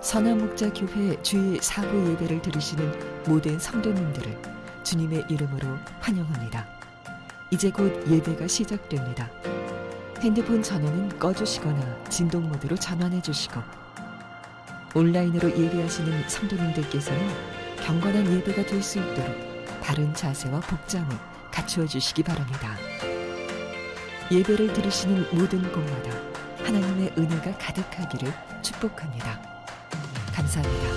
선화목자교회 주일 사부 예배를 들으시는 모든 성도님들을 주님의 이름으로 환영합니다. 이제 곧 예배가 시작됩니다. 핸드폰 전원은 꺼주시거나 진동 모드로 전환해 주시고, 온라인으로 예배하시는 성도님들께서는 경건한 예배가 될 수 있도록 바른 자세와 복장을 갖추어 주시기 바랍니다. 예배를 들으시는 모든 곳마다 하나님의 은혜가 가득하기를 축복합니다. 감사합니다.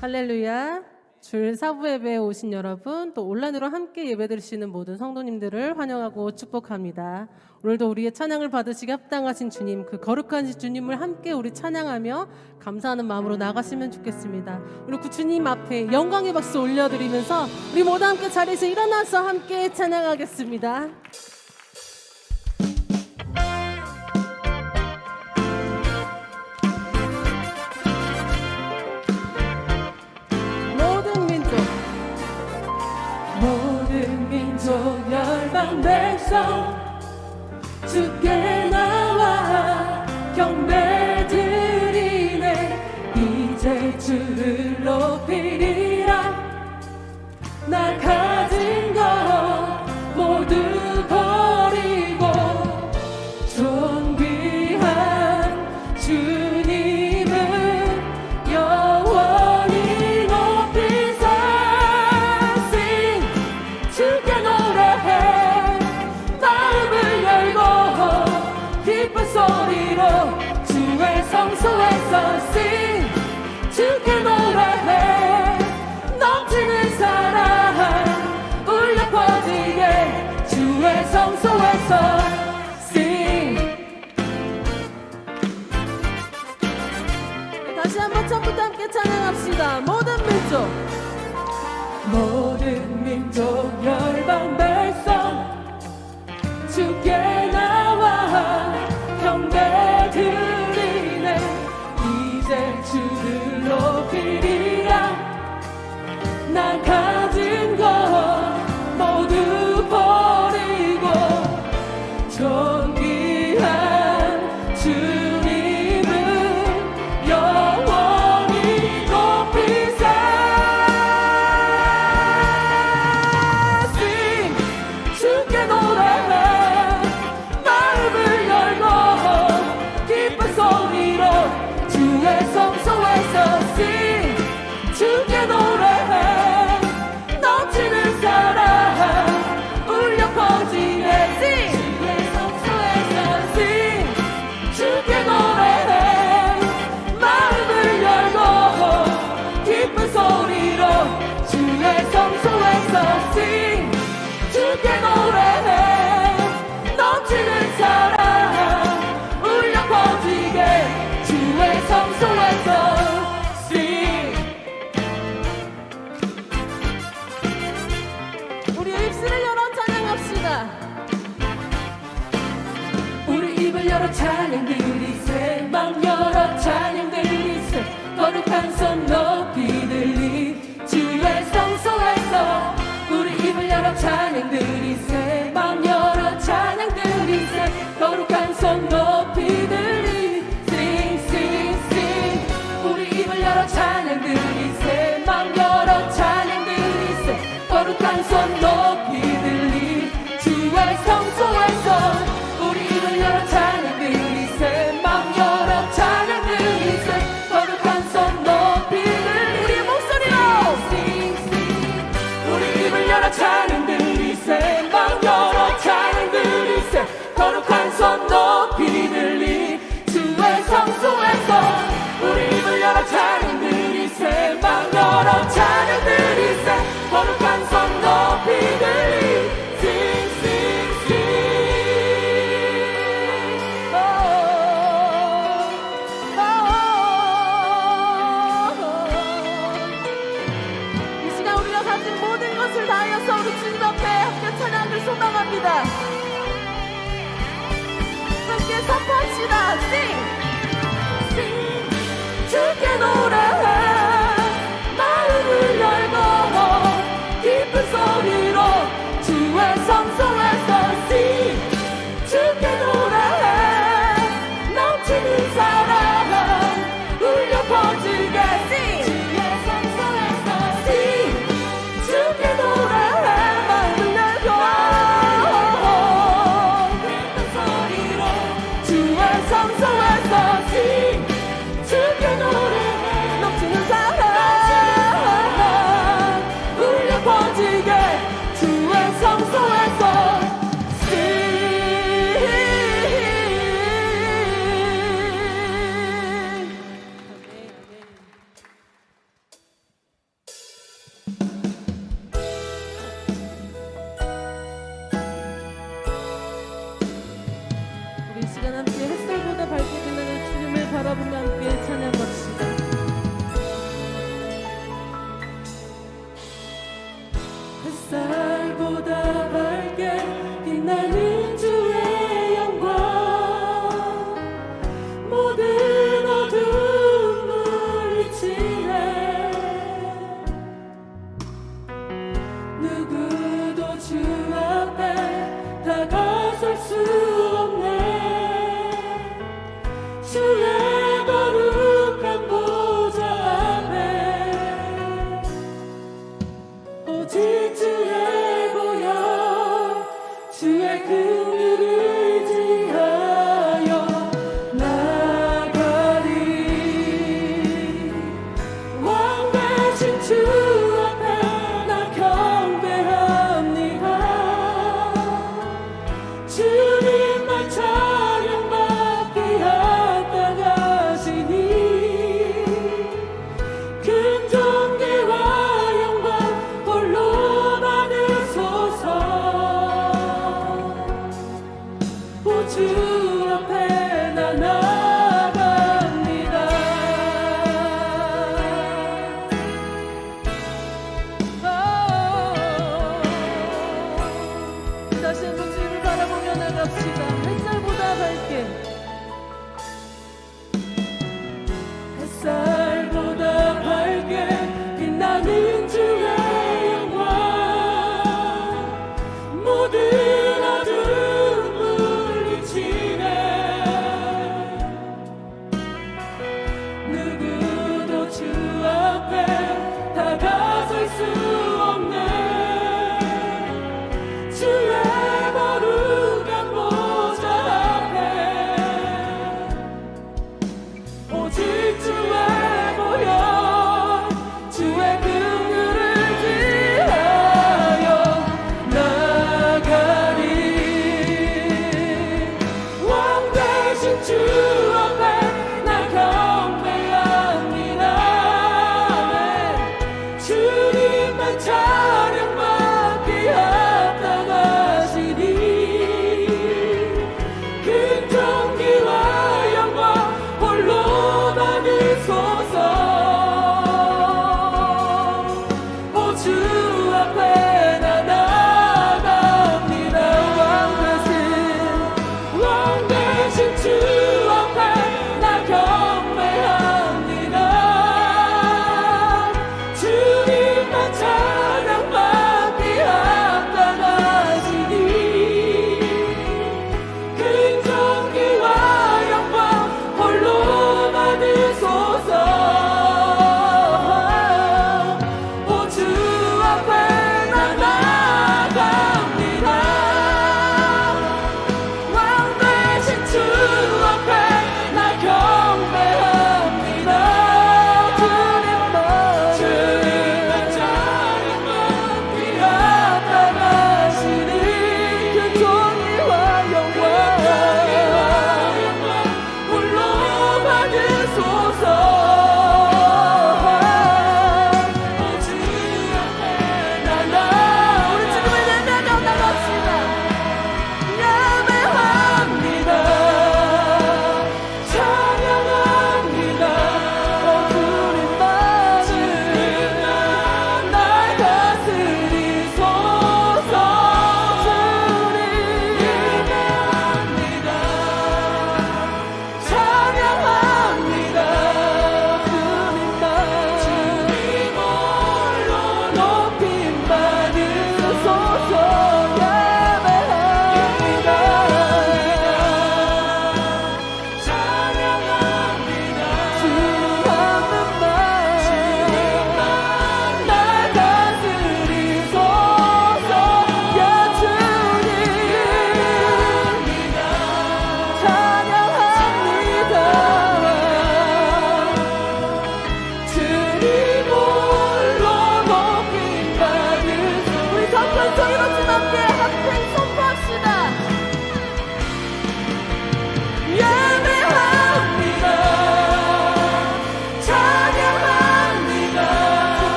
할렐루야. 주일 사부 예배에 오신 여러분, 또 온라인으로 함께 예배 드리시는 모든 성도님들을 환영하고 축복합니다. 오늘도 우리의 찬양을 받으시기 합당하신 주님, 그 거룩한 주님을 함께 우리 찬양하며 감사하는 마음으로 나가시면 좋겠습니다. 우리 그 주님 앞에 영광의 박수 올려드리면서 우리 모두 함께 자리에서 일어나서 함께 찬양하겠습니다. 모든 민족 열방 백성 주께 나와 경배드리네. 이제 주를 높이리라. 나 가진 것 모두 버리고 존귀한 주님을 영원히 높이사 주께 노래해. 마음을 열고 기쁜 소리로 주의 성소에서 sing. 주께 노래해. 넘치는 사랑 울려 퍼지게 주의 성소에서 sing. 다시 한번 처음부터 함께 찬양합시다. 모든 민족 열방 백성 주께 나와 경배드리네. 이제 주를 높이리라. 나 가진 것 모두 버리고 존귀한 주님을 영원히 높이사 주께 노래해. 마음을 열고 기쁜 소리로 주의 성소에서 sing. 주께 노래해. 넘치는 사랑 울려 퍼지네 sing. 주의 성소에서 sing. 주께 노래해. 마음을 열고 기쁜 소리로 주의 성소에서 sing. 주께 노래해. 넘치는 사랑 울려 퍼지게 주의 성소에서 sing. 우리 입술을 열어 찬양합시다. 우리 입을 열어 찬양 드리세. 맘 열어 찬양 드리세. 거룩한 손 높이 들리 주의 성소에서. 우리 입을 열어 찬양 드리세. 맘 열어 찬양 드리세. 거룩한 손 높이 들리 sing sing sing. 우리 입을 열어 찬양 드리세. 맘 열어 찬양 드리세. 거룩한 손 높이 들리 주의 성소에서. 우리 입을 열어 찬양 드리세. 맘 열어 찬양 드리세. 거룩한 손 높이 들리 우리의 목소리로 sing sing. 우리 입을 열어 찬양 드리세. 맘 열어 찬양 드리세. 거룩한 손 높이 들리 주의 성소에서. 우리 입을 열어 찬양 드리세. 맘 열어 찬양 드리세. 거룩한 손 높이 들리 sing sing sing. 이 시간 우리가 가진 모든 것을 다하여서 우리 주님 앞에 함께 찬양을 소망합니다. 함께 선포합시다. sing. 주께 노래해. 마음을 열고 기쁜 소리로 주의 성소에서 sing. 주께 노래해. 넘치는 사랑 시간 함께 햇살보다 밝게 빛나는 주님을 바라보며 함께 찬양합시다. 햇살보다 밝게 빛나는 주의 영광 모든 어둠 물리치네 누구도 주 앞에 다가설 수 없네 주의 거룩한 보좌 앞에 오직 주의 보혈 주의 긍휼을 지하여 나가리 왕 대신 주 앞에 나 경배합니다 주님만 찬양받게 합당하시니 큰 존귀와 영광 홀로 받으소서 주 앞에 나 나갑니다 다시 한번 주님을 바라보며 나갑시다. 햇살보다 밝게 햇살보다 밝게 빛나는 주의 영광 모든 어둠 물리치네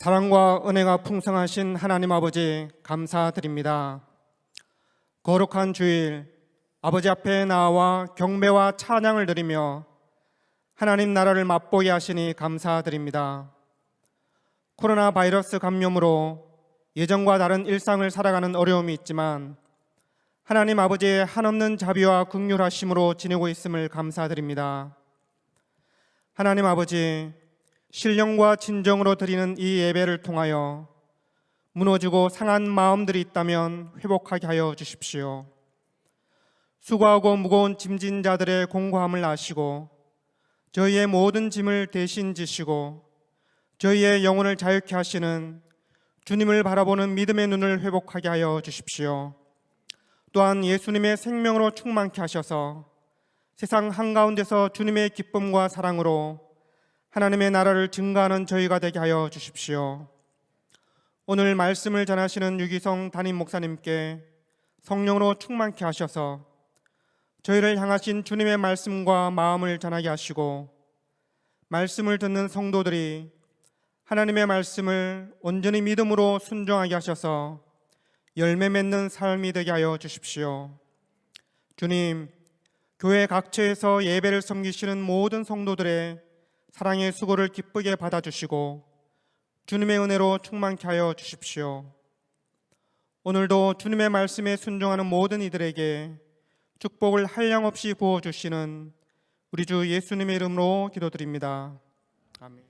사랑과 은혜가 풍성하신 하나님 아버지 감사드립니다. 거룩한 주일 아버지 앞에 나와 경배와 찬양을 드리며 하나님 나라를 맛보게 하시니 감사드립니다. 코로나 바이러스 감염으로 예전과 다른 일상을 살아가는 어려움이 있지만 하나님 아버지의 한없는 자비와 긍휼하심으로 지내고 있음을 감사드립니다. 하나님 아버지, 신령과 진정으로 드리는 이 예배를 통하여 무너지고 상한 마음들이 있다면 회복하게 하여 주십시오. 수고하고 무거운 짐진 자들의 공고함을 아시고 저희의 모든 짐을 대신 지시고 저희의 영혼을 자유케 하시는 주님을 바라보는 믿음의 눈을 회복하게 하여 주십시오. 또한 예수님의 생명으로 충만케 하셔서 세상 한가운데서 주님의 기쁨과 사랑으로 하나님의 나라를 증거하는 저희가 되게 하여 주십시오. 오늘 말씀을 전하시는 유기성 담임 목사님께 성령으로 충만케 하셔서 저희를 향하신 주님의 말씀과 마음을 전하게 하시고 말씀을 듣는 성도들이 하나님의 말씀을 온전히 믿음으로 순종하게 하셔서 열매 맺는 삶이 되게 하여 주십시오. 주님, 교회 각처에서 예배를 섬기시는 모든 성도들의 사랑의 수고를 기쁘게 받아주시고 주님의 은혜로 충만케 하여 주십시오. 오늘도 주님의 말씀에 순종하는 모든 이들에게 축복을 한량없이 부어주시는 우리 주 예수님의 이름으로 기도드립니다. 아멘.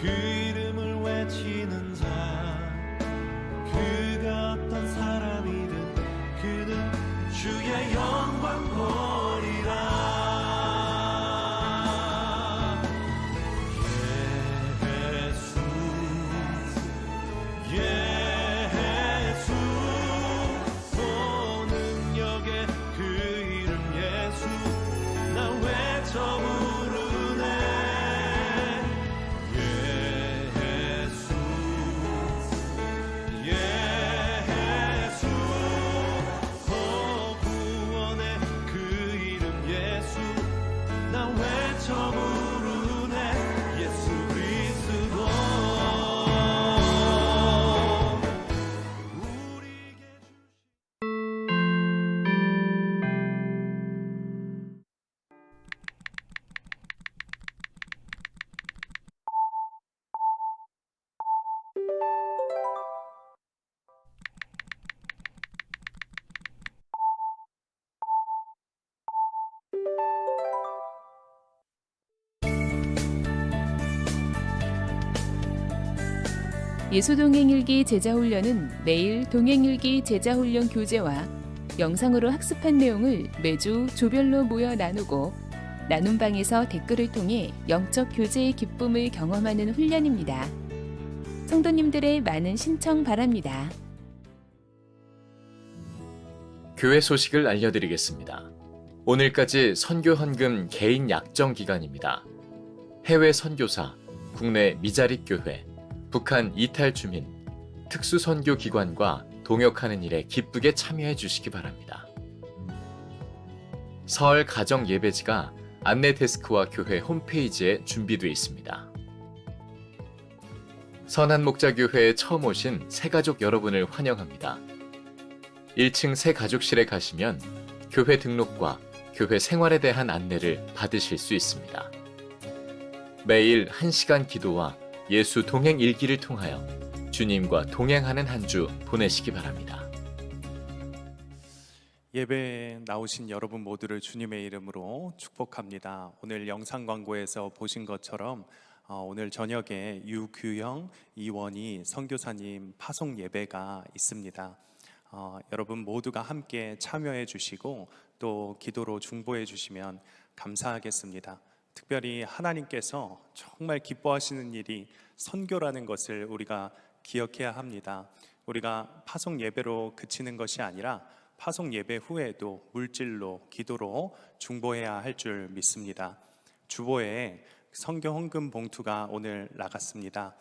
그 이름을 외치는 자, 그가 어떤 사람이든 그는 주의 영광 보리라. 예수 예수 오 능력의 그 이름 예수 나 외쳐 부르네. 예수동행일기 제자훈련은 매일 동행일기 제자훈련 교재와 영상으로 학습한 내용을 매주 조별로 모여 나누고 나눔방에서 댓글을 통해 영적 교제의 기쁨을 경험하는 훈련입니다. 성도님들의 많은 신청 바랍니다. 교회 소식을 알려드리겠습니다. 오늘까지 선교 헌금 개인 약정 기간입니다. 해외 선교사, 국내 미자립 교회, 북한 이탈 주민, 특수 선교 기관과 동역하는 일에 기쁘게 참여해 주시기 바랍니다. 설 가정 예배지가 안내 데스크와 교회 홈페이지에 준비되어 있습니다. 선한 목자 교회에 처음 오신 새가족 여러분을 환영합니다. 1층 새가족실에 가시면 교회 등록과 교회 생활에 대한 안내를 받으실 수 있습니다. 매일 1시간 기도와 예수 동행 일기를 통하여 주님과 동행하는 한 주 보내시기 바랍니다. 예배에 나오신 여러분 모두를 주님의 이름으로 축복합니다. 오늘 영상 광고에서 보신 것처럼 오늘 저녁에 유규영, 이원희 선교사님 파송 예배가 있습니다. 여러분 모두가 함께 참여해 주시고 또 기도로 중보해 주시면 감사하겠습니다. 특별히 하나님께서 정말 기뻐하시는 일이 선교라는 것을 우리가 기억해야 합니다. 우리가 파송 예배로 그치는 것이 아니라 파송 예배 후에도 물질로 기도로 중보해야 할 줄 믿습니다. 주보에 선교 헌금 봉투가 오늘 나갔습니다.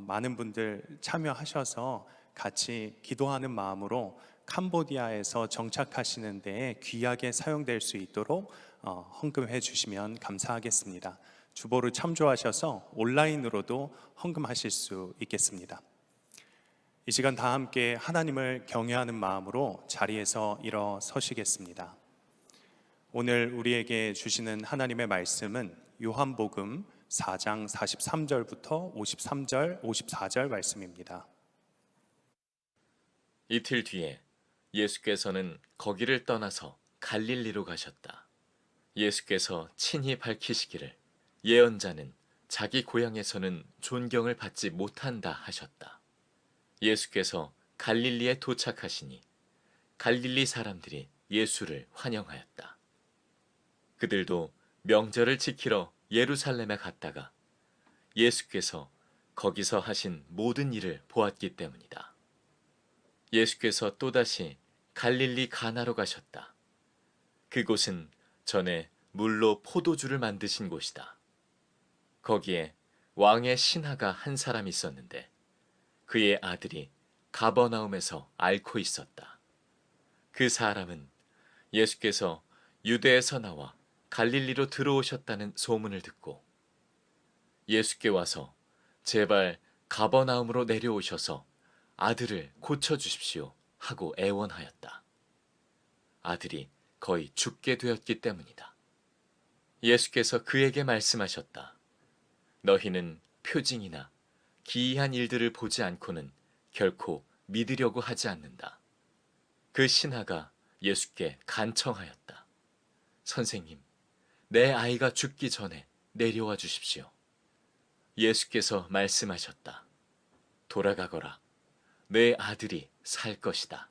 많은 분들 참여하셔서 같이 기도하는 마음으로 캄보디아에서 정착하시는 데에 귀하게 사용될 수 있도록 헌금해 주시면 감사하겠습니다. 주보를 참조하셔서 온라인으로도 헌금하실 수 있겠습니다. 이 시간 다 함께 하나님을 경외하는 마음으로 자리에서 일어서시겠습니다. 오늘 우리에게 주시는 하나님의 말씀은 요한복음 4장 43절부터 53절, 54절 말씀입니다. 이틀 뒤에 예수께서는 거기를 떠나서 갈릴리로 가셨다. 예수께서 친히 밝히시기를 예언자는 자기 고향에서는 존경을 받지 못한다 하셨다. 예수께서 갈릴리에 도착하시니 갈릴리 사람들이 예수를 환영하였다. 그들도 명절을 지키러 예루살렘에 갔다가 예수께서 거기서 하신 모든 일을 보았기 때문이다. 예수께서 또다시 갈릴리 가나로 가셨다. 그곳은 전에 물로 포도주를 만드신 곳이다. 거기에 왕의 신하가 한 사람 있었는데 그의 아들이 가버나움에서 앓고 있었다. 그 사람은 예수께서 유대에서 나와 갈릴리로 들어오셨다는 소문을 듣고 예수께 와서 제발 가버나움으로 내려오셔서 아들을 고쳐주십시오 하고 애원하였다. 아들이 거의 죽게 되었기 때문이다. 예수께서 그에게 말씀하셨다. 너희는 표징이나 기이한 일들을 보지 않고는 결코 믿으려고 하지 않는다. 그 신하가 예수께 간청하였다. 선생님, 내 아이가 죽기 전에 내려와 주십시오. 예수께서 말씀하셨다. 돌아가거라. 내 아들이 살 것이다.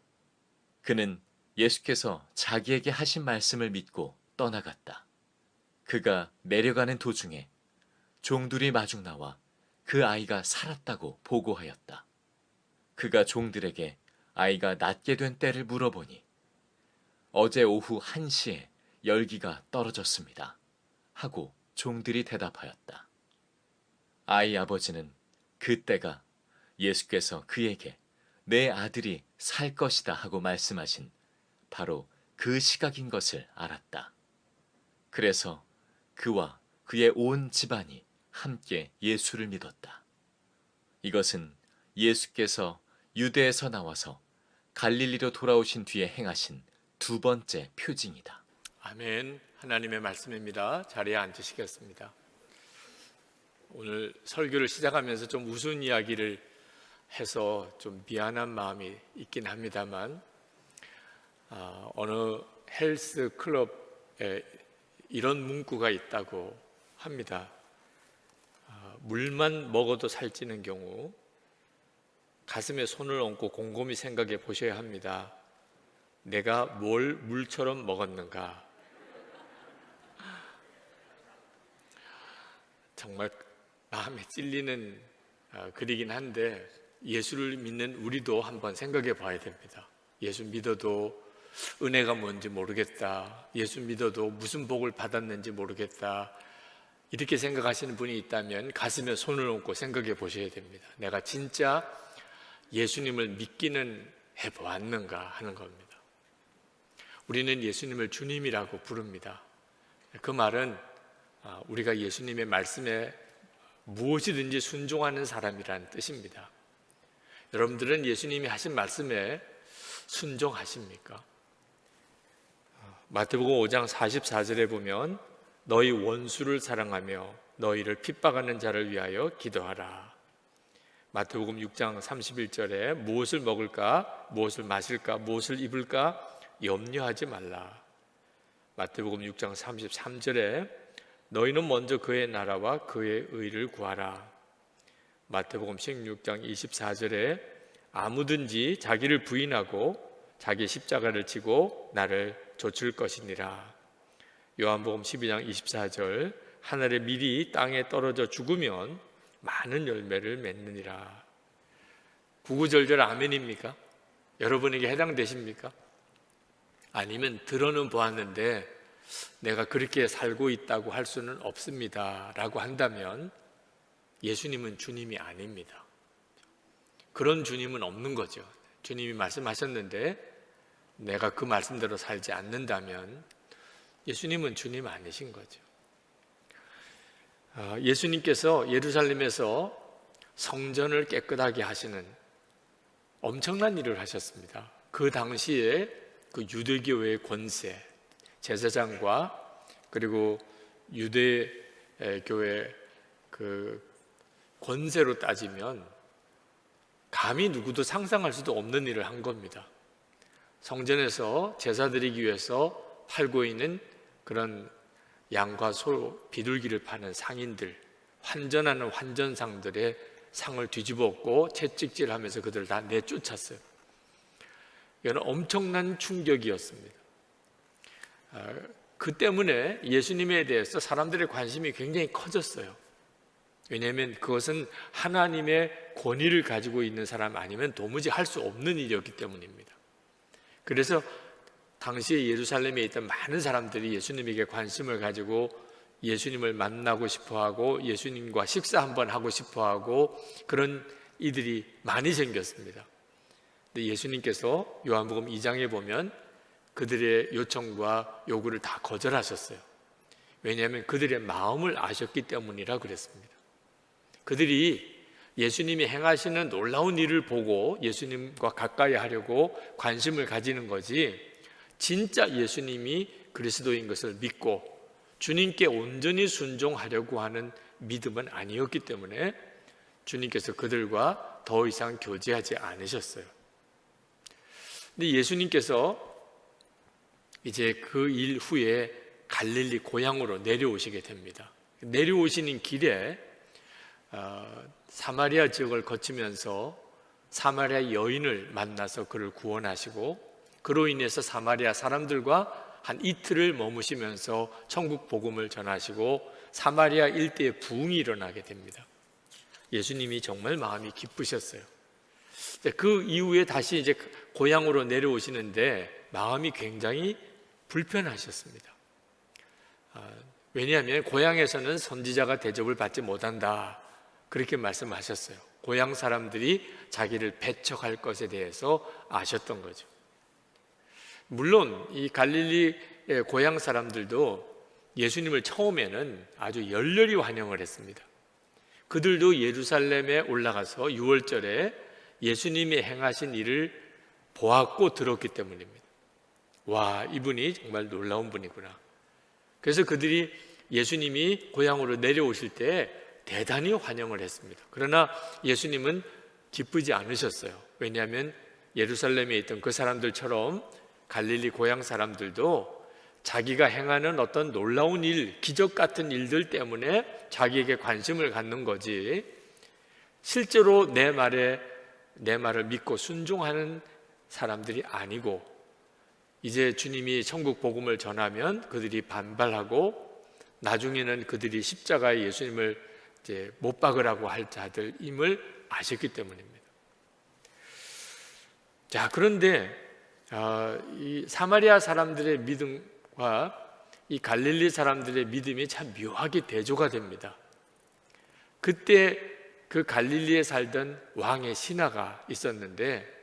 그는 예수께서 자기에게 하신 말씀을 믿고 떠나갔다. 그가 내려가는 도중에 종들이 마중 나와 그 아이가 살았다고 보고하였다. 그가 종들에게 아이가 낫게 된 때를 물어보니 어제 오후 1시에 열기가 떨어졌습니다 하고 종들이 대답하였다. 아이 아버지는 그때가 예수께서 그에게 내 아들이 살 것이다 하고 말씀하신 바로 그 시각인 것을 알았다. 그래서 그와 그의 온 집안이 함께 예수를 믿었다. 이것은 예수께서 유대에서 나와서 갈릴리로 돌아오신 뒤에 행하신 두 번째 표징이다. 아멘. 하나님의 말씀입니다. 자리에 앉으시겠습니다. 오늘 설교를 시작하면서 좀 우스운 이야기를 해서 좀 미안한 마음이 있긴 합니다만 어느 헬스 클럽에 이런 문구가 있다고 합니다. 물만 먹어도 살찌는 경우 가슴에 손을 얹고 곰곰이 생각해 보셔야 합니다. 내가 뭘 물처럼 먹었는가? 정말 마음에 찔리는 글이긴 한데 예수를 믿는 우리도 한번 생각해 봐야 됩니다. 예수 믿어도 은혜가 뭔지 모르겠다. 예수 믿어도 무슨 복을 받았는지 모르겠다. 이렇게 생각하시는 분이 있다면 가슴에 손을 얹고 생각해 보셔야 됩니다. 내가 진짜 예수님을 믿기는 해보았는가 하는 겁니다. 우리는 예수님을 주님이라고 부릅니다. 그 말은 우리가 예수님의 말씀에 무엇이든지 순종하는 사람이라는 뜻입니다. 여러분들은 예수님이 하신 말씀에 순종하십니까? 마태복음 5장 44절에 보면 너희 원수를 사랑하며 너희를 핍박하는 자를 위하여 기도하라. 마태복음 6장 31절에 무엇을 먹을까, 무엇을 마실까, 무엇을 입을까 염려하지 말라. 마태복음 6장 33절에 너희는 먼저 그의 나라와 그의 의를 구하라. 마태복음 16장 24절에 아무든지 자기를 부인하고 자기 십자가를 지고 나를 좇을 것이니라. 요한복음 12장 24절 하늘의 밀이 땅에 떨어져 죽으면 많은 열매를 맺느니라. 구구절절 아멘입니까? 여러분에게 해당되십니까? 아니면 들어는 보았는데 내가 그렇게 살고 있다고 할 수는 없습니다 라고 한다면 예수님은 주님이 아닙니다. 그런 주님은 없는 거죠. 주님이 말씀하셨는데 내가 그 말씀대로 살지 않는다면 예수님은 주님 아니신 거죠. 예수님께서 예루살렘에서 성전을 깨끗하게 하시는 엄청난 일을 하셨습니다. 그 당시에 그 유대교회의 권세, 제사장과 그리고 유대교회 그 권세로 따지면 감히 누구도 상상할 수도 없는 일을 한 겁니다. 성전에서 제사 드리기 위해서 팔고 있는 그런 양과 소, 비둘기를 파는 상인들, 환전하는 환전상들의 상을 뒤집었고 채찍질하면서 그들을 다 내쫓았어요. 이건 엄청난 충격이었습니다. 그 때문에 예수님에 대해서 사람들의 관심이 굉장히 커졌어요. 왜냐하면 그것은 하나님의 권위를 가지고 있는 사람 아니면 도무지 할 수 없는 일이었기 때문입니다. 그래서 당시에 예루살렘에 있던 많은 사람들이 예수님에게 관심을 가지고 예수님을 만나고 싶어하고 예수님과 식사 한번 하고 싶어하고 그런 이들이 많이 생겼습니다. 근데 예수님께서 요한복음 2장에 보면 그들의 요청과 요구를 다 거절하셨어요. 왜냐하면 그들의 마음을 아셨기 때문이라 그랬습니다. 그들이 예수님이 행하시는 놀라운 일을 보고 예수님과 가까이 하려고 관심을 가지는 거지, 진짜 예수님이 그리스도인 것을 믿고 주님께 온전히 순종하려고 하는 믿음은 아니었기 때문에 주님께서 그들과 더 이상 교제하지 않으셨어요. 근데 예수님께서 이제 그 일 후에 갈릴리 고향으로 내려오시게 됩니다. 내려오시는 길에 사마리아 지역을 거치면서 사마리아 여인을 만나서 그를 구원하시고, 그로 인해서 사마리아 사람들과 한 이틀을 머무시면서 천국 복음을 전하시고 사마리아 일대에 부흥이 일어나게 됩니다. 예수님이 정말 마음이 기쁘셨어요. 그 이후에 다시 이제 고향으로 내려오시는데 마음이 굉장히 불편하셨습니다. 왜냐하면 고향에서는 선지자가 대접을 받지 못한다, 그렇게 말씀하셨어요. 고향 사람들이 자기를 배척할 것에 대해서 아셨던 거죠. 물론 이 갈릴리의 고향 사람들도 예수님을 처음에는 아주 열렬히 환영을 했습니다. 그들도 예루살렘에 올라가서 6월절에 예수님이 행하신 일을 보았고 들었기 때문입니다. 와, 이분이 정말 놀라운 분이구나. 그래서 그들이 예수님이 고향으로 내려오실 때 대단히 환영을 했습니다. 그러나 예수님은 기쁘지 않으셨어요. 왜냐하면 예루살렘에 있던 그 사람들처럼 갈릴리 고향 사람들도 자기가 행하는 어떤 놀라운 일, 기적 같은 일들 때문에 자기에게 관심을 갖는 거지, 실제로 내 말을 믿고 순종하는 사람들이 아니고, 이제 주님이 천국 복음을 전하면 그들이 반발하고 나중에는 그들이 십자가에 예수님을 이제 못 박으라고 할 자들임을 아셨기 때문입니다. 자, 그런데 이 사마리아 사람들의 믿음과 이 갈릴리 사람들의 믿음이 참 묘하게 대조가 됩니다. 그때 그 갈릴리에 살던 왕의 신하가 있었는데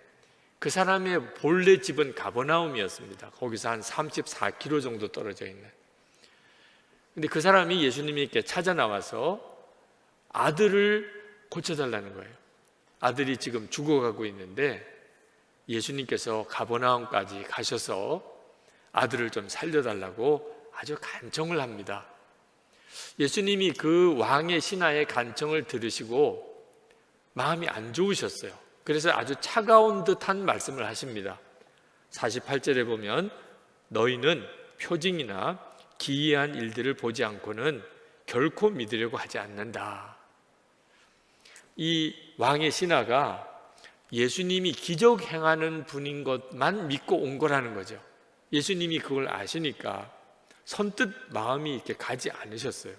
그 사람의 본래 집은 가버나움이었습니다. 거기서 한 34km 정도 떨어져 있는. 근데 그 사람이 예수님께 찾아 나와서 아들을 고쳐달라는 거예요. 아들이 지금 죽어가고 있는데 예수님께서 가버나움까지 가셔서 아들을 좀 살려달라고 아주 간청을 합니다. 예수님이 그 왕의 신하의 간청을 들으시고 마음이 안 좋으셨어요. 그래서 아주 차가운 듯한 말씀을 하십니다. 48절에 보면 너희는 표징이나 기이한 일들을 보지 않고는 결코 믿으려고 하지 않는다. 이 왕의 신하가 예수님이 기적 행하는 분인 것만 믿고 온 거라는 거죠. 예수님이 그걸 아시니까 선뜻 마음이 이렇게 가지 않으셨어요.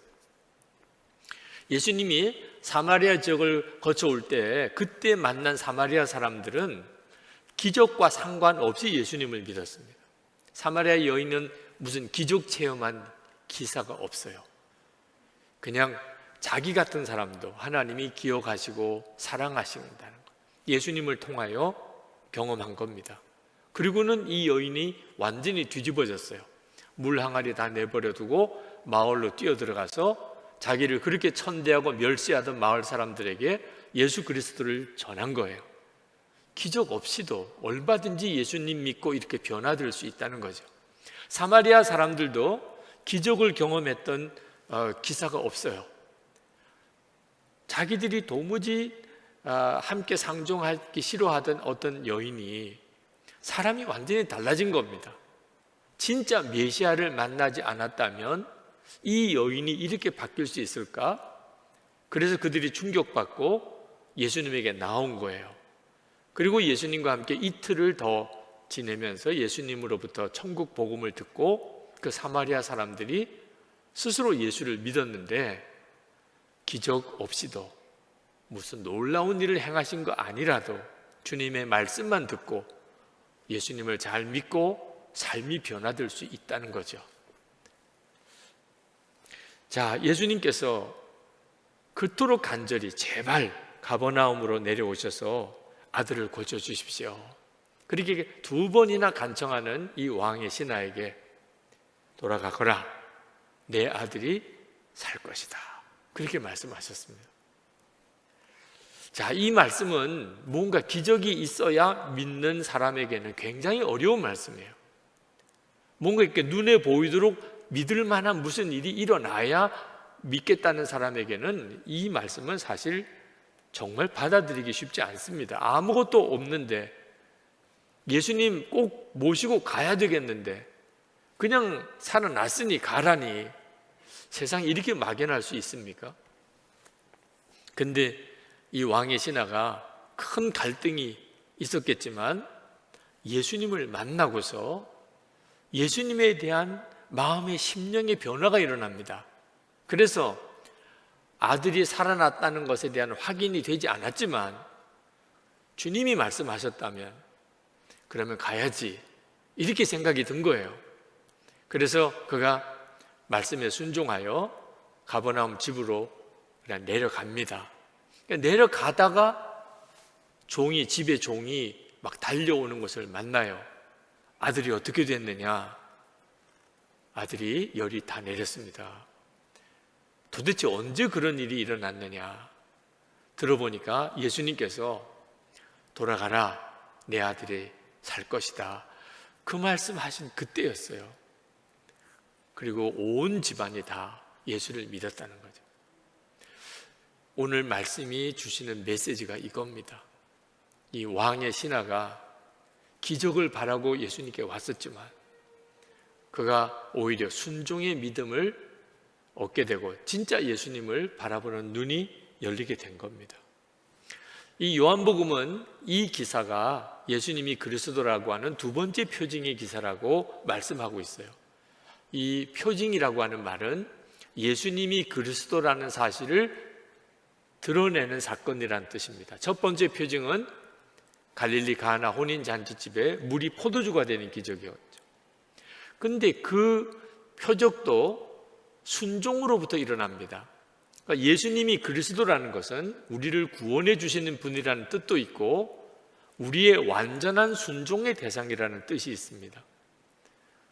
예수님이 사마리아 지역을 거쳐올 때 그때 만난 사마리아 사람들은 기적과 상관없이 예수님을 믿었습니다. 사마리아 여인은 무슨 기적 체험한 기사가 없어요. 그냥 자기 같은 사람도 하나님이 기억하시고 사랑하신다는 것, 예수님을 통하여 경험한 겁니다. 그리고는 이 여인이 완전히 뒤집어졌어요. 물 항아리 다 내버려 두고 마을로 뛰어들어가서 자기를 그렇게 천대하고 멸시하던 마을 사람들에게 예수 그리스도를 전한 거예요. 기적 없이도 얼마든지 예수님 믿고 이렇게 변화될 수 있다는 거죠. 사마리아 사람들도 기적을 경험했던 기사가 없어요. 자기들이 도무지 함께 상종하기 싫어하던 어떤 여인이 사람이 완전히 달라진 겁니다. 진짜 메시아를 만나지 않았다면 이 여인이 이렇게 바뀔 수 있을까? 그래서 그들이 충격받고 예수님에게 나온 거예요. 그리고 예수님과 함께 이틀을 더 지내면서 예수님으로부터 천국 복음을 듣고 그 사마리아 사람들이 스스로 예수를 믿었는데 기적 없이도 무슨 놀라운 일을 행하신 거 아니라도 주님의 말씀만 듣고 예수님을 잘 믿고 삶이 변화될 수 있다는 거죠. 자, 예수님께서 그토록 간절히 제발 가버나움으로 내려오셔서 아들을 고쳐주십시오. 그렇게 2번이나 간청하는 이 왕의 신하에게 돌아가거라, 내 아들이 살 것이다, 그렇게 말씀하셨습니다. 자, 이 말씀은 뭔가 기적이 있어야 믿는 사람에게는 굉장히 어려운 말씀이에요. 뭔가 이렇게 눈에 보이도록 믿을 만한 무슨 일이 일어나야 믿겠다는 사람에게는 이 말씀은 사실 정말 받아들이기 쉽지 않습니다. 아무것도 없는데, 예수님 꼭 모시고 가야 되겠는데 그냥 살아났으니 가라니, 세상에 이렇게 막연할 수 있습니까? 근데 이 왕의 신하가 큰 갈등이 있었겠지만 예수님을 만나고서 예수님에 대한 마음의 심령의 변화가 일어납니다. 그래서 아들이 살아났다는 것에 대한 확인이 되지 않았지만 주님이 말씀하셨다면 그러면 가야지, 이렇게 생각이 든 거예요. 그래서 그가 말씀에 순종하여 가버나움 집으로 그냥 내려갑니다. 내려가다가 집에 종이 막 달려오는 것을 만나요. 아들이 어떻게 됐느냐? 아들이 열이 다 내렸습니다. 도대체 언제 그런 일이 일어났느냐? 들어보니까 예수님께서 돌아가라, 내 아들이 살 것이다, 그 말씀하신 그때였어요. 그리고 온 집안이 다 예수를 믿었다는 거죠. 오늘 말씀이 주시는 메시지가 이겁니다. 이 왕의 신하가 기적을 바라고 예수님께 왔었지만 그가 오히려 순종의 믿음을 얻게 되고 진짜 예수님을 바라보는 눈이 열리게 된 겁니다. 이 요한복음은 이 기사가 예수님이 그리스도라고 하는 2번째 표징의 기사라고 말씀하고 있어요. 이 표징이라고 하는 말은 예수님이 그리스도라는 사실을 드러내는 사건이라는 뜻입니다. 첫 번째 표징은 갈릴리 가나 혼인잔치집에 물이 포도주가 되는 기적이었죠. 근데 그 표적도 순종으로부터 일어납니다. 그러니까 예수님이 그리스도라는 것은 우리를 구원해 주시는 분이라는 뜻도 있고 우리의 완전한 순종의 대상이라는 뜻이 있습니다.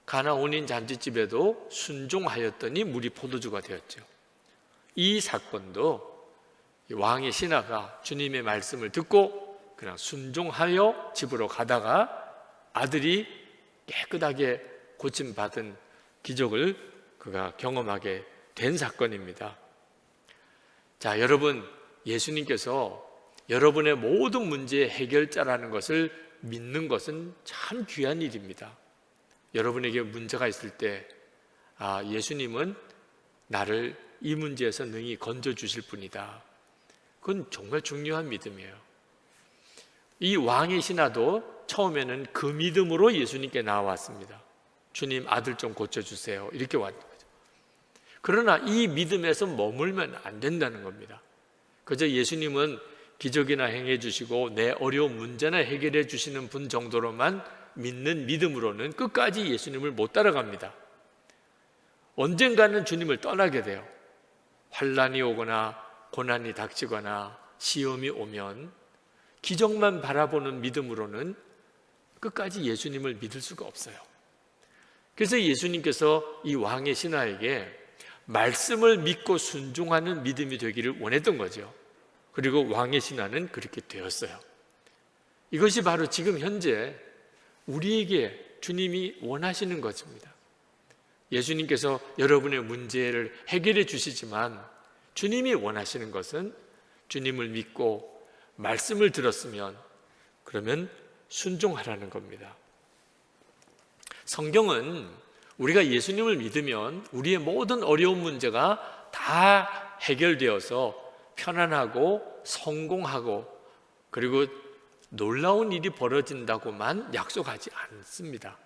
가나 혼인 잔치집에도 순종하였더니 물이 포도주가 되었죠. 이 사건도 왕의 신하가 주님의 말씀을 듣고 그냥 순종하여 집으로 가다가 아들이 깨끗하게 고침받은 기적을 그가 경험하게 된 사건입니다. 자, 여러분, 예수님께서 여러분의 모든 문제의 해결자라는 것을 믿는 것은 참 귀한 일입니다. 여러분에게 문제가 있을 때 예수님은 나를 이 문제에서 능히 건져주실 분이다. 그건 정말 중요한 믿음이에요. 이 왕의 신하도 처음에는 그 믿음으로 예수님께 나왔습니다. 주님, 아들 좀 고쳐주세요. 이렇게 왔던 거죠. 그러나 이 믿음에서 머물면 안 된다는 겁니다. 그저 예수님은 기적이나 행해 주시고 내 어려운 문제나 해결해 주시는 분 정도로만 믿는 믿음으로는 끝까지 예수님을 못 따라갑니다. 언젠가는 주님을 떠나게 돼요. 환난이 오거나 고난이 닥치거나 시험이 오면 기적만 바라보는 믿음으로는 끝까지 예수님을 믿을 수가 없어요. 그래서 예수님께서 이 왕의 신하에게 말씀을 믿고 순종하는 믿음이 되기를 원했던 거죠. 그리고 왕의 신하는 그렇게 되었어요. 이것이 바로 지금 현재 우리에게 주님이 원하시는 것입니다. 예수님께서 여러분의 문제를 해결해 주시지만 주님이 원하시는 것은 주님을 믿고 말씀을 들었으면 그러면 순종하라는 겁니다. 성경은 우리가 예수님을 믿으면 우리의 모든 어려운 문제가 다 해결되어서 편안하고 성공하고 그리고 놀라운 일이 벌어진다고만 약속하지 않습니다.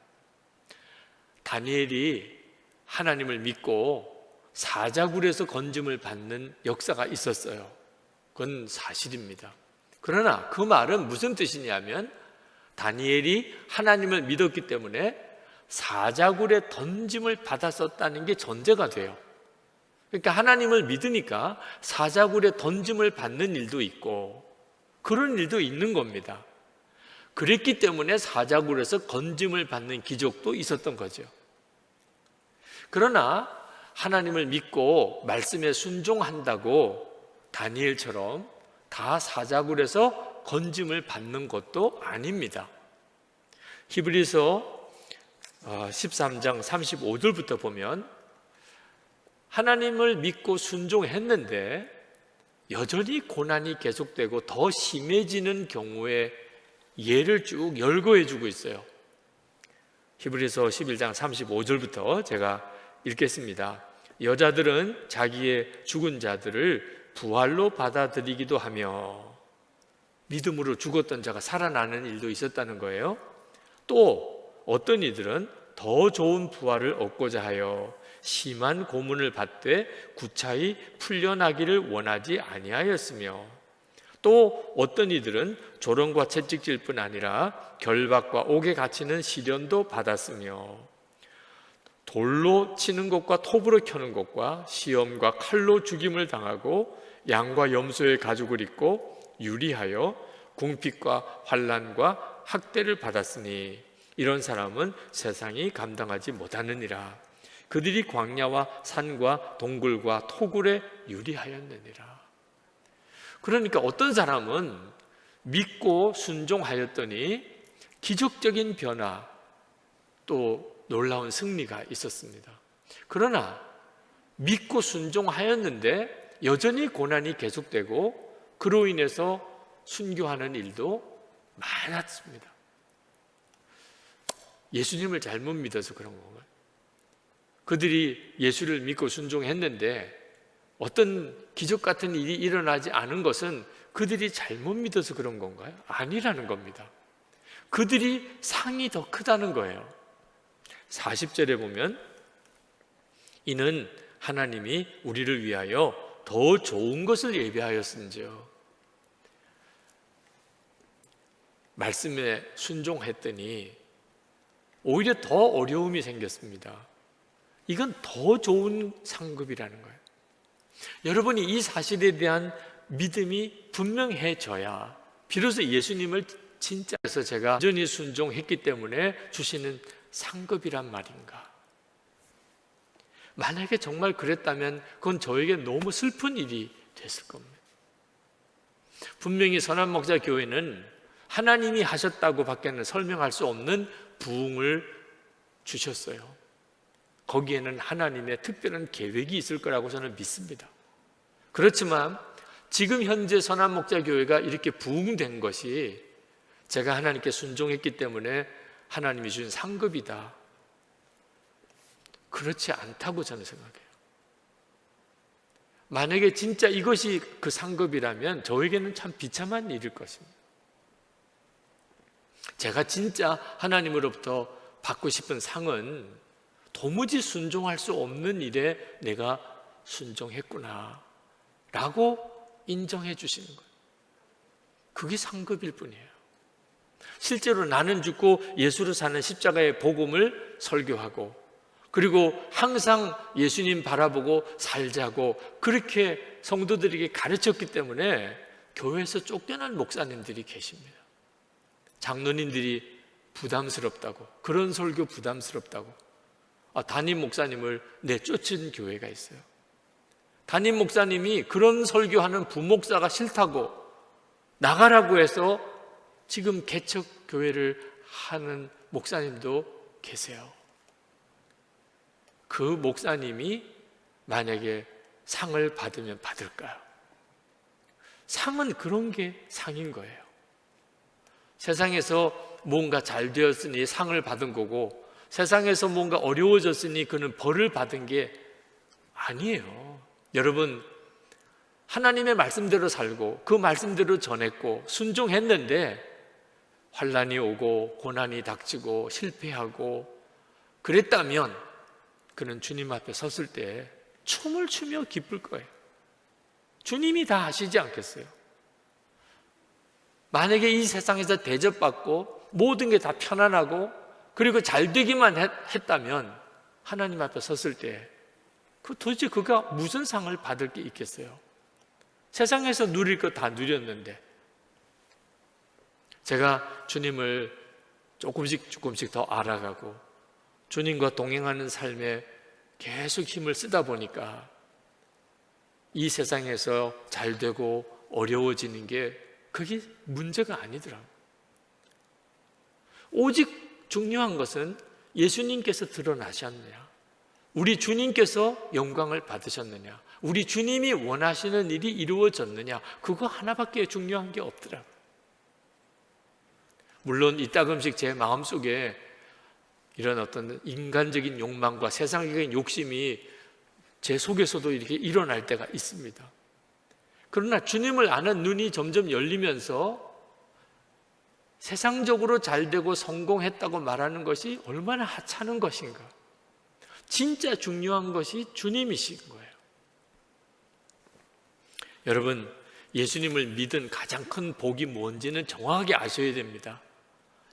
다니엘이 하나님을 믿고 사자굴에서 건짐을 받는 역사가 있었어요. 그건 사실입니다. 그러나 그 말은 무슨 뜻이냐면 다니엘이 하나님을 믿었기 때문에 사자굴에 던짐을 받았었다는 게 전제가 돼요. 그러니까 하나님을 믿으니까 사자굴에 던짐을 받는 일도 있고 그런 일도 있는 겁니다. 그랬기 때문에 사자굴에서 건짐을 받는 기적도 있었던 거죠. 그러나 하나님을 믿고 말씀에 순종한다고 다니엘처럼 다 사자굴에서 건짐을 받는 것도 아닙니다. 히브리서 13장 35절부터 보면 하나님을 믿고 순종했는데 여전히 고난이 계속되고 더 심해지는 경우에 예를 쭉 열거해 주고 있어요. 히브리서 11장 35절부터 제가 읽겠습니다. 여자들은 자기의 죽은 자들을 부활로 받아들이기도 하며 믿음으로 죽었던 자가 살아나는 일도 있었다는 거예요. 또 어떤 이들은 더 좋은 부활을 얻고자 하여 심한 고문을 받되 구차히 풀려나기를 원하지 아니하였으며 또 어떤 이들은 조롱과 채찍질 뿐 아니라 결박과 옥에 갇히는 시련도 받았으며 돌로 치는 것과 톱으로 켜는 것과 시험과 칼로 죽임을 당하고 양과 염소의 가죽을 입고 유리하여 궁핍과 환난과 학대를 받았으니 이런 사람은 세상이 감당하지 못하느니라. 그들이 광야와 산과 동굴과 토굴에 유리하였느니라. 그러니까 어떤 사람은 믿고 순종하였더니 기적적인 변화 또 놀라운 승리가 있었습니다. 그러나 믿고 순종하였는데 여전히 고난이 계속되고 그로 인해서 순교하는 일도 많았습니다. 예수님을 잘못 믿어서 그런 건가요? 그들이 예수를 믿고 순종했는데 어떤 기적 같은 일이 일어나지 않은 것은 그들이 잘못 믿어서 그런 건가요? 아니라는 겁니다. 그들이 상이 더 크다는 거예요. 40절에 보면 이는 하나님이 우리를 위하여 더 좋은 것을 예비하였은지요. 말씀에 순종했더니 오히려 더 어려움이 생겼습니다. 이건 더 좋은 상급이라는 거예요. 여러분이 이 사실에 대한 믿음이 분명해져야 비로소 예수님을 진짜에서 제가 완전히 순종했기 때문에 주시는 상급이란 말인가. 만약에 정말 그랬다면 그건 저에게 너무 슬픈 일이 됐을 겁니다. 분명히 선한목자교회는 하나님이 하셨다고 밖에는 설명할 수 없는 부흥을 주셨어요. 거기에는 하나님의 특별한 계획이 있을 거라고 저는 믿습니다. 그렇지만 지금 현재 선한목자교회가 이렇게 부흥된 것이 제가 하나님께 순종했기 때문에 하나님이 주신 상급이다. 그렇지 않다고 저는 생각해요. 만약에 진짜 이것이 그 상급이라면 저에게는 참 비참한 일일 것입니다. 제가 진짜 하나님으로부터 받고 싶은 상은 도무지 순종할 수 없는 일에 내가 순종했구나 라고 인정해 주시는 거예요. 그게 상급일 뿐이에요. 실제로 나는 죽고 예수로 사는 십자가의 복음을 설교하고, 그리고 항상 예수님 바라보고 살자고 그렇게 성도들에게 가르쳤기 때문에 교회에서 쫓겨난 목사님들이 계십니다. 장로님들이 부담스럽다고, 그런 설교 부담스럽다고 담임 목사님을 내쫓은 교회가 있어요. 담임 목사님이 그런 설교하는 부목사가 싫다고 나가라고 해서 지금 개척 교회를 하는 목사님도 계세요. 그 목사님이 만약에 상을 받으면 받을까요? 상은 그런 게 상인 거예요. 세상에서 뭔가 잘 되었으니 상을 받은 거고, 세상에서 뭔가 어려워졌으니 그는 벌을 받은 게 아니에요. 여러분, 하나님의 말씀대로 살고 그 말씀대로 전했고 순종했는데 환난이 오고 고난이 닥치고 실패하고 그랬다면 그는 주님 앞에 섰을 때 춤을 추며 기쁠 거예요. 주님이 다 하시지 않겠어요? 만약에 이 세상에서 대접받고 모든 게 다 편안하고 그리고 잘 되기만 했다면 하나님 앞에 섰을 때 도대체 그가 무슨 상을 받을 게 있겠어요? 세상에서 누릴 거 다 누렸는데. 제가 주님을 조금씩 더 알아가고 주님과 동행하는 삶에 계속 힘을 쓰다 보니까 이 세상에서 잘 되고 어려워지는 게 그게 문제가 아니더라고요. 오직 중요한 것은 예수님께서 드러나셨느냐, 우리 주님께서 영광을 받으셨느냐, 우리 주님이 원하시는 일이 이루어졌느냐, 그거 하나밖에 중요한 게 없더라고요. 물론 이따금씩 제 마음속에 이런 어떤 인간적인 욕망과 세상적인 욕심이 제 속에서도 이렇게 일어날 때가 있습니다. 그러나 주님을 아는 눈이 점점 열리면서 세상적으로 잘 되고 성공했다고 말하는 것이 얼마나 하찮은 것인가. 진짜 중요한 것이 주님이신 거예요. 여러분, 예수님을 믿은 가장 큰 복이 뭔지는 정확하게 아셔야 됩니다.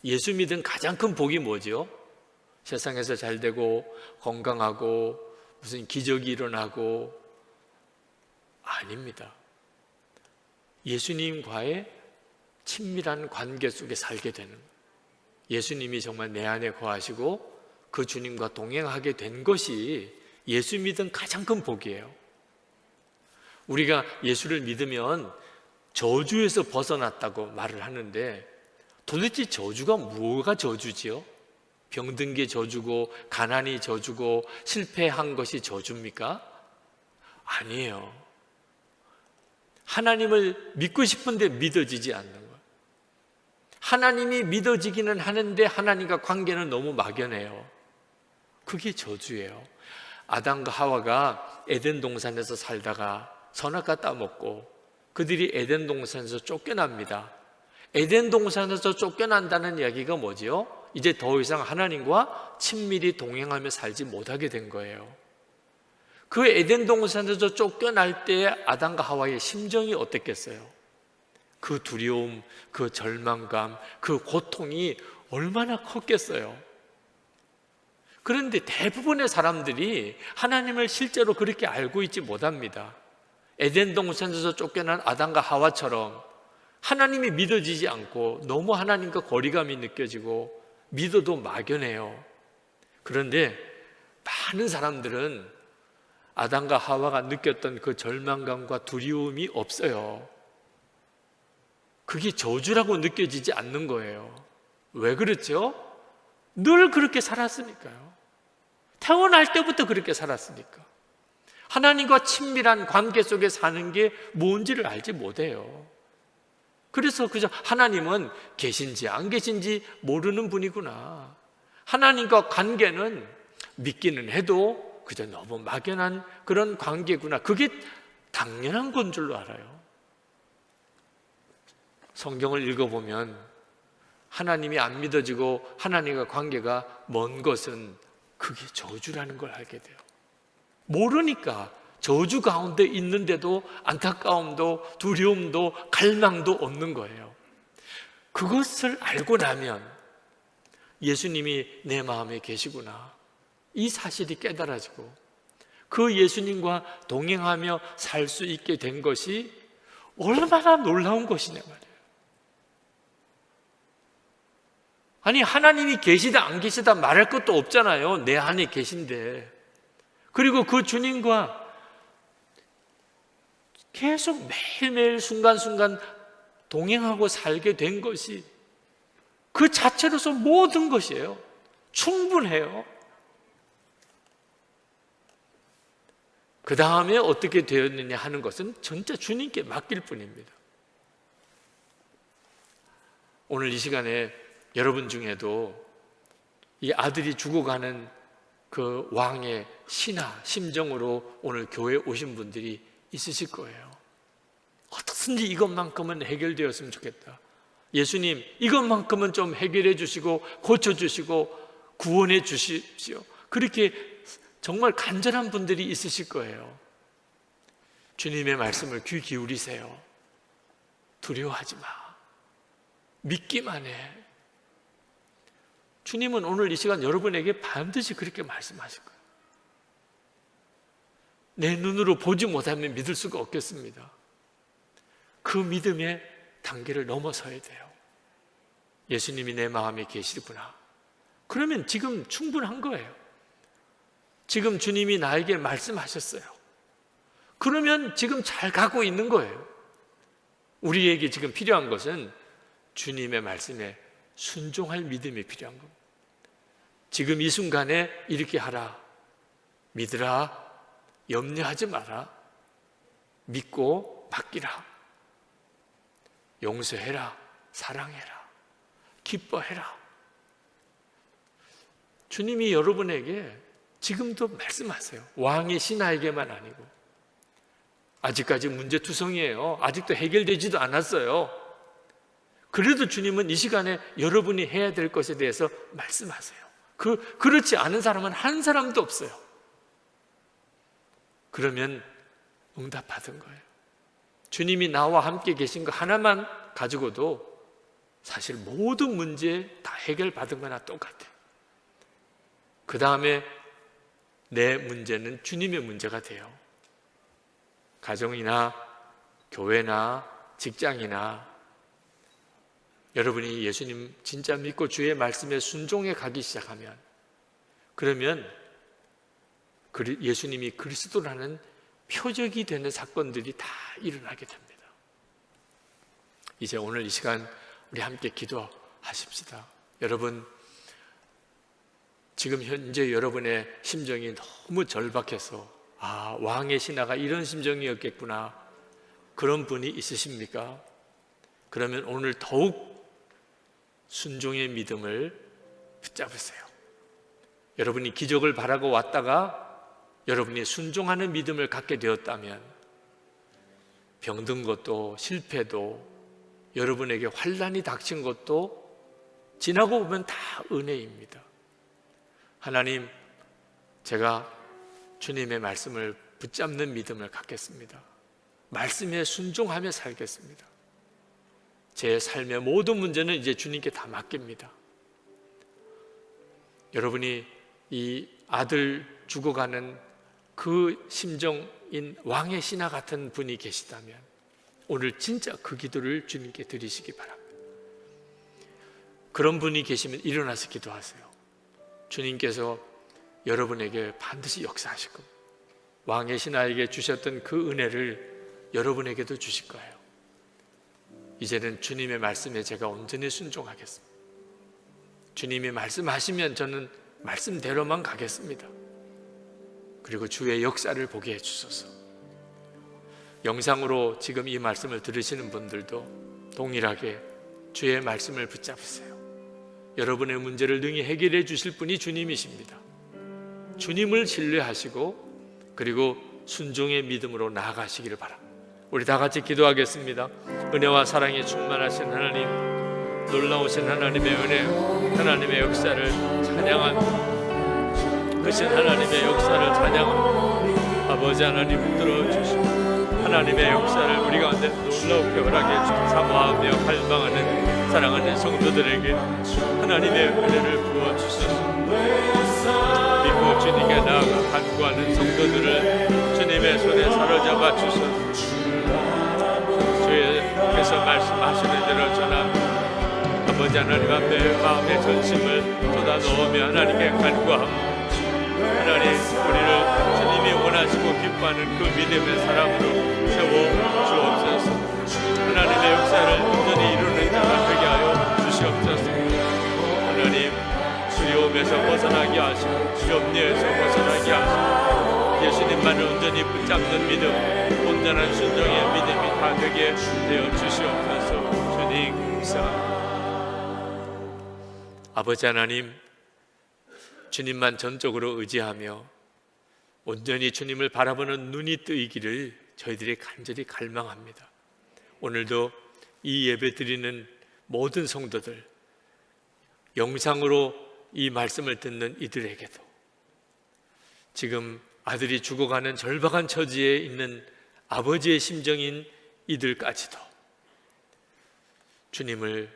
예수 믿은 가장 큰 복이 뭐죠? 세상에서 잘 되고 건강하고 무슨 기적이 일어나고 아닙니다. 예수님과의 친밀한 관계 속에 살게 되는, 예수님이 정말 내 안에 거하시고 그 주님과 동행하게 된 것이 예수 믿은 가장 큰 복이에요. 우리가 예수를 믿으면 저주에서 벗어났다고 말을 하는데 도대체 저주가 뭐가 저주지요? 병든 게 저주고 가난이 저주고 실패한 것이 저주입니까? 아니에요. 하나님을 믿고 싶은데 믿어지지 않는 거예요. 하나님이 믿어지기는 하는데 하나님과 관계는 너무 막연해요. 그게 저주예요. 아담과 하와가 에덴 동산에서 살다가 선악과 따먹고 그들이 에덴 동산에서 쫓겨납니다. 에덴 동산에서 쫓겨난다는 이야기가 뭐지요? 이제 더 이상 하나님과 친밀히 동행하며 살지 못하게 된 거예요. 그 에덴 동산에서 쫓겨날 때 아담과 하와의 심정이 어땠겠어요? 그 두려움, 그 절망감, 그 고통이 얼마나 컸겠어요? 그런데 대부분의 사람들이 하나님을 실제로 그렇게 알고 있지 못합니다. 에덴 동산에서 쫓겨난 아담과 하와처럼 하나님이 믿어지지 않고 너무 하나님과 거리감이 느껴지고 믿어도 막연해요. 그런데 많은 사람들은 아담과 하와가 느꼈던 그 절망감과 두려움이 없어요. 그게 저주라고 느껴지지 않는 거예요. 왜 그렇죠? 늘 그렇게 살았으니까요. 태어날 때부터 그렇게 살았으니까. 하나님과 친밀한 관계 속에 사는 게 뭔지를 알지 못해요. 그래서 그저 하나님은 계신지 안 계신지 모르는 분이구나. 하나님과 관계는 믿기는 해도 그저 너무 막연한 그런 관계구나. 그게 당연한 건 줄로 알아요. 성경을 읽어보면 하나님이 안 믿어지고 하나님과 관계가 먼 것은 그게 저주라는 걸 알게 돼요. 모르니까 저주 가운데 있는데도 안타까움도 두려움도 갈망도 없는 거예요. 그것을 알고 나면 예수님이 내 마음에 계시구나, 이 사실이 깨달아지고 그 예수님과 동행하며 살 수 있게 된 것이 얼마나 놀라운 것이냐 말이에요. 아니, 하나님이 계시다 안 계시다 말할 것도 없잖아요. 내 안에 계신데. 그리고 그 주님과 계속 매일매일 순간순간 동행하고 살게 된 것이 그 자체로서 모든 것이에요. 충분해요. 그 다음에 어떻게 되었느냐 하는 것은 전체 주님께 맡길 뿐입니다. 오늘 이 시간에 여러분 중에도 이 아들이 죽어가는 그 왕의 신화, 심정으로 오늘 교회에 오신 분들이 있으실 거예요. 어떻든지 이것만큼은 해결되었으면 좋겠다. 예수님, 이것만큼은 좀 해결해 주시고 고쳐주시고 구원해 주십시오. 그렇게 정말 간절한 분들이 있으실 거예요. 주님의 말씀을 귀 기울이세요. 두려워하지 마. 믿기만 해. 주님은 오늘 이 시간 여러분에게 반드시 그렇게 말씀하실 거예요. 내 눈으로 보지 못하면 믿을 수가 없겠습니다. 그 믿음의 단계를 넘어서야 돼요. 예수님이 내 마음에 계시구나. 그러면 지금 충분한 거예요. 지금 주님이 나에게 말씀하셨어요. 그러면 지금 잘 가고 있는 거예요. 우리에게 지금 필요한 것은 주님의 말씀에 순종할 믿음이 필요한 겁니다. 지금 이 순간에 이렇게 하라. 믿으라. 염려하지 마라. 믿고 맡기라. 용서해라. 사랑해라. 기뻐해라. 주님이 여러분에게 지금도 말씀하세요. 왕의 신하에게만 아니고. 아직까지 문제투성이에요. 아직도 해결되지도 않았어요. 그래도 주님은 이 시간에 여러분이 해야 될 것에 대해서 말씀하세요. 그렇지 않은 사람은 한 사람도 없어요. 그러면 응답받은 거예요. 주님이 나와 함께 계신 거 하나만 가지고도 사실 모든 문제 다 해결받은 거나 똑같아요. 그 다음에 내 문제는 주님의 문제가 돼요. 가정이나 교회나 직장이나 여러분이 예수님 진짜 믿고 주의 말씀에 순종해 가기 시작하면, 그러면 예수님이 그리스도라는 표적이 되는 사건들이 다 일어나게 됩니다. 이제 오늘 이 시간 우리 함께 기도하십시다. 여러분, 지금 현재 여러분의 심정이 너무 절박해서 왕의 신하가 이런 심정이었겠구나, 그런 분이 있으십니까? 그러면 오늘 더욱 순종의 믿음을 붙잡으세요. 여러분이 기적을 바라고 왔다가 여러분이 순종하는 믿음을 갖게 되었다면 병든 것도 실패도 여러분에게 환난이 닥친 것도 지나고 보면 다 은혜입니다. 하나님, 제가 주님의 말씀을 붙잡는 믿음을 갖겠습니다. 말씀에 순종하며 살겠습니다. 제 삶의 모든 문제는 이제 주님께 다 맡깁니다. 여러분이 이 아들 죽어가는 그 심정인 왕의 신하 같은 분이 계시다면 오늘 진짜 그 기도를 주님께 드리시기 바랍니다. 그런 분이 계시면 일어나서 기도하세요. 주님께서 여러분에게 반드시 역사하실 겁니다. 왕의 신하에게 주셨던 그 은혜를 여러분에게도 주실 거예요. 이제는 주님의 말씀에 제가 온전히 순종하겠습니다. 주님이 말씀하시면 저는 말씀대로만 가겠습니다. 그리고 주의 역사를 보게 해주소서. 영상으로 지금 이 말씀을 들으시는 분들도 동일하게 주의 말씀을 붙잡으세요. 여러분의 문제를 능히 해결해 주실 분이 주님이십니다. 주님을 신뢰하시고 그리고 순종의 믿음으로 나아가시기를 바랍니다. 우리 다 같이 기도하겠습니다. 은혜와 사랑에 충만하신 하나님, 놀라우신 하나님의 은혜, 하나님의 역사를 찬양합니다. 크신 하나님의 역사를 찬양합니다. 아버지 하나님 들어주시고 하나님의 역사를 우리 가운데 놀랍게 허락해 주시고 사모하며 갈망하는 사랑하는 성도들에게 하나님의 은혜를 부어주소서. 믿고 주님께 나아가 간구하는 성도들을 주님의 손에 사로잡아 주소서. 주께서 말씀하시는 대로 전합니다. 아버지 하나님 앞에 마음의 전심을 쏟아 넣으며 하나님께 간구합니다. 하나님, 우리를 주님이 원하시고 기뻐하는 그 믿음의 사람으로 세워 주옵소서. 하나님의 역사를 온전히 이루는 자가 되게 하여 주시옵소서. 하나님, 두려움에서 벗어나게 하시고 염려에서 벗어나게 하시고 예수님만을 온전히 붙잡는 믿음, 온전한 순종의 믿음이 다 되게 되어 주시옵소서. 주님 감사합니다. 아버지 하나님, 주님만 전적으로 의지하며 온전히 주님을 바라보는 눈이 뜨이기를 저희들이 간절히 갈망합니다. 오늘도 이 예배 드리는 모든 성도들, 영상으로 이 말씀을 듣는 이들에게도 지금 아들이 죽어가는 절박한 처지에 있는 아버지의 심정인 이들까지도 주님을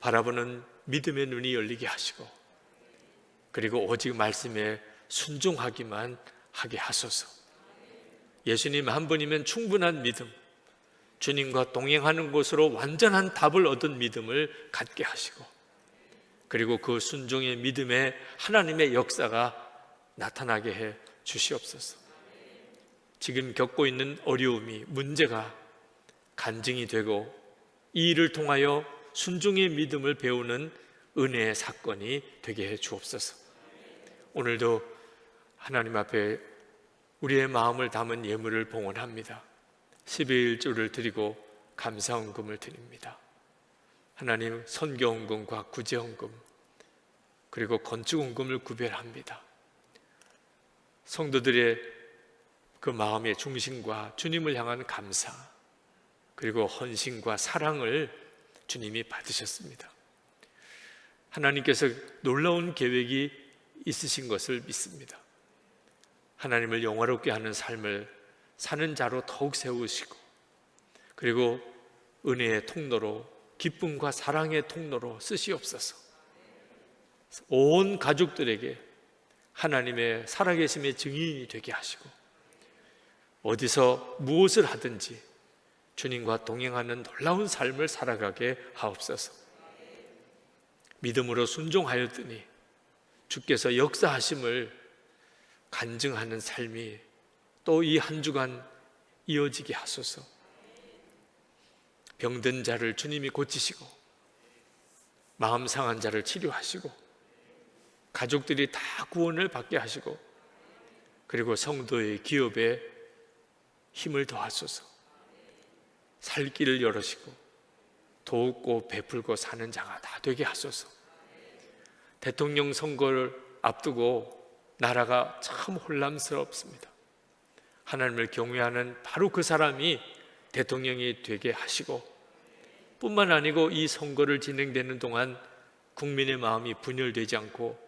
바라보는 믿음의 눈이 열리게 하시고 그리고 오직 말씀에 순종하기만 하게 하소서. 예수님 한 분이면 충분한 믿음, 주님과 동행하는 것으로 완전한 답을 얻은 믿음을 갖게 하시고 그리고 그 순종의 믿음에 하나님의 역사가 나타나게 해 주시옵소서. 지금 겪고 있는 어려움이, 문제가 간증이 되고 이 일을 통하여 순종의 믿음을 배우는 은혜의 사건이 되게 해 주옵소서. 오늘도 하나님 앞에 우리의 마음을 담은 예물을 봉헌합니다. 12일조를 드리고 감사헌금을 드립니다. 하나님, 선교헌금과 구제헌금 그리고 건축헌금을 구별합니다. 성도들의 그 마음의 중심과 주님을 향한 감사 그리고 헌신과 사랑을 주님이 받으셨습니다. 하나님께서 놀라운 계획이 있으신 것을 믿습니다. 하나님을 영화롭게 하는 삶을 사는 자로 더욱 세우시고 그리고 은혜의 통로로, 기쁨과 사랑의 통로로 쓰시옵소서. 온 가족들에게 하나님의 살아계심의 증인이 되게 하시고 어디서 무엇을 하든지 주님과 동행하는 놀라운 삶을 살아가게 하옵소서. 믿음으로 순종하였더니 주께서 역사하심을 간증하는 삶이 또 이 한 주간 이어지게 하소서. 병든 자를 주님이 고치시고 마음 상한 자를 치료하시고 가족들이 다 구원을 받게 하시고 그리고 성도의 기업에 힘을 더하소서. 살 길을 열으시고 돕고 베풀고 사는 자가 다 되게 하소서. 대통령 선거를 앞두고 나라가 참 혼란스럽습니다. 하나님을 경외하는 바로 그 사람이 대통령이 되게 하시고 뿐만 아니고 이 선거를 진행되는 동안 국민의 마음이 분열되지 않고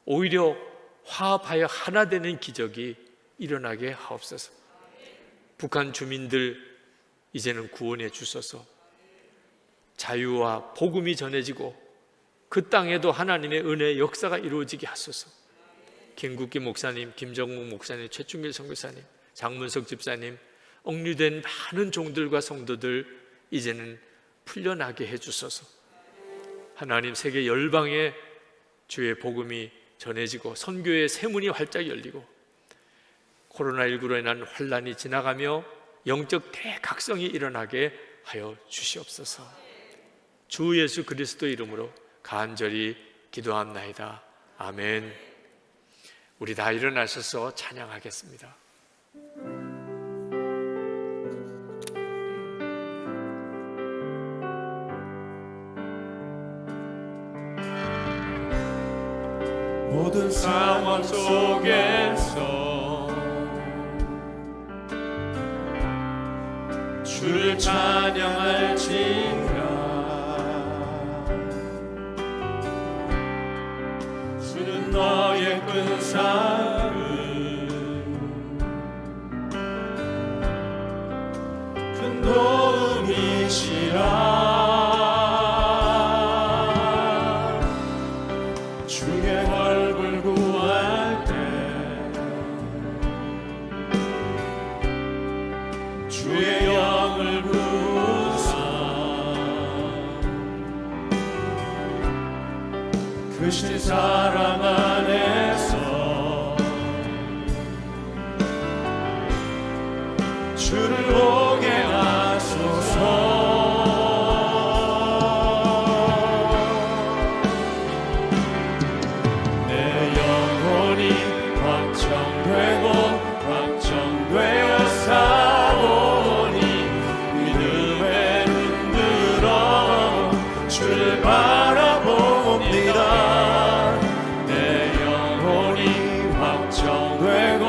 오히려 화합하여 하나 되는 기적이 일어나게 하옵소서. 북한 주민들 이제는 구원해 주소서. 자유와 복음이 전해지고 그 땅에도 하나님의 은혜의 역사가 이루어지게 하소서. 김국기 목사님, 김정국 목사님, 최충길 선교사님, 장문석 집사님, 억류된 많은 종들과 성도들 이제는 풀려나게 해주소서. 하나님, 세계 열방에 주의 복음이 전해지고 선교의 세문이 활짝 열리고 코로나19로 인한 환란이 지나가며 영적 대각성이 일어나게 하여 주시옵소서. 주 예수 그리스도 이름으로 간절히 기도합나이다. 아멘. 우리 다 일어나셔서 찬양하겠습니다. 모든 상황 속에서 주를 찬양할지라. 주는 너의 끈사름 큰 도움이시라. 주의 얼굴 구할 때 주의 영을 구사 크신 사랑 안에서 주를 보게 하소서. 내 영혼이 확정되고 확정되어 사오니 믿음에 눈들어 주를 바라봅니다. 내 영혼이 확정되고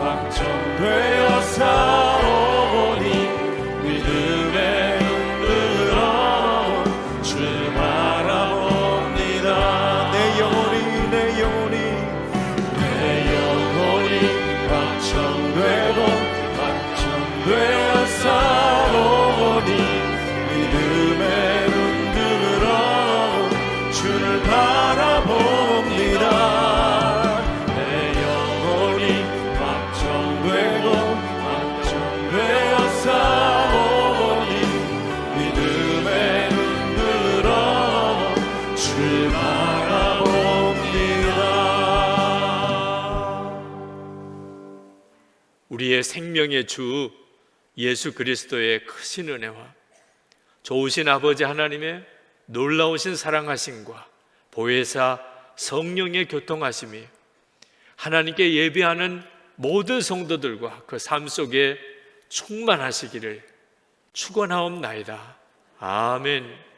확정되어 사오니 믿음에 눈들어 주를 바라봅니다. 내 영혼이 확정되고 확정되어 사오니 믿음에 눈들어 주를 바라봅니다. 내 영혼이 확정되고 확정되어 사오니 믿음에 눈들어 주를 바라봅니다. 우리의 생명의 주 예수 그리스도의 크신 은혜와 좋으신 아버지 하나님의 놀라우신 사랑하심과 보혜사 성령의 교통하심이 하나님께 예배하는 모든 성도들과 그 삶 속에 충만하시기를 축원하옵나이다. 아멘.